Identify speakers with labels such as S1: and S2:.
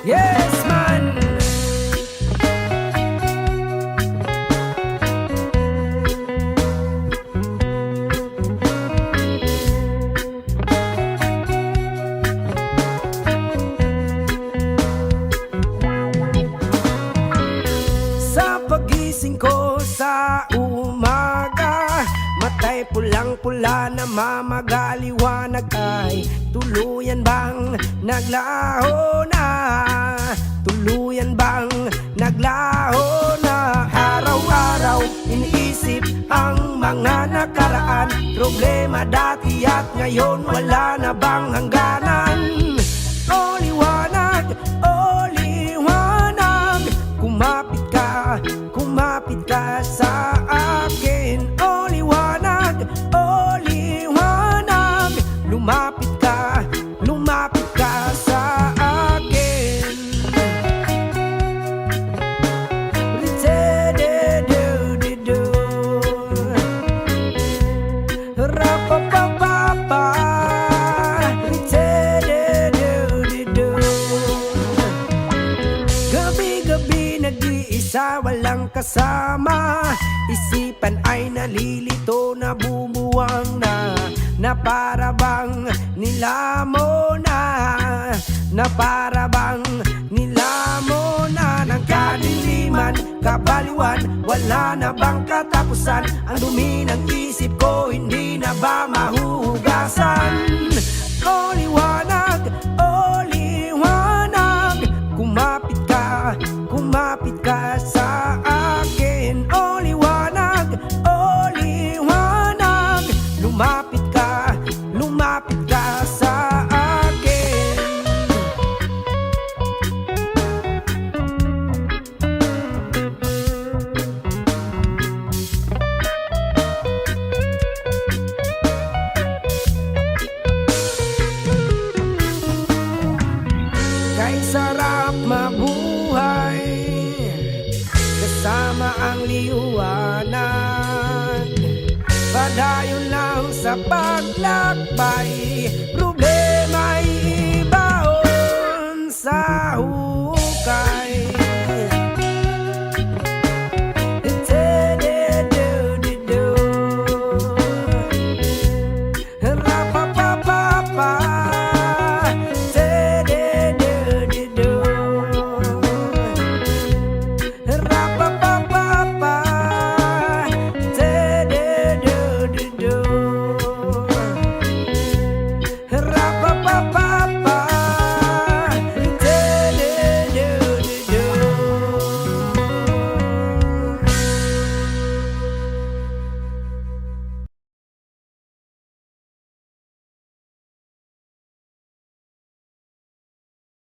S1: Yes, man. Sa pagising ko sa umaga, matay pulang-pula na mamagaliwanag ay tuluyan bang naglaho na? Tuluyan bang naglaho na? Araw-araw iniisip ang mga nakaraan, problema dati at ngayon wala na bang hangganan? O liwanag, o liwanag, kumapit ka sa akin. O liwanag, lumapit ka sa akin. Ri-te-de-do-de-do, ra-pa-pa-pa-pa, ri-te-de-do-de-do. Gabi-gabi nag-iisa, walang kasama, isipan ay nalilito, nabubuwang na para bang nilamo na para bang nilamo na ng kadiliman, kabaliwan, wala na bang katapusan? Ang dumi ng isip ko hindi na ba mahuhugasan? O liwanag, kumapit ka sa akin. O liwanag, lumapit ka sa akin. Kay sarap mabuhay kasama ang liwanag, padayon lang sa paglakbay,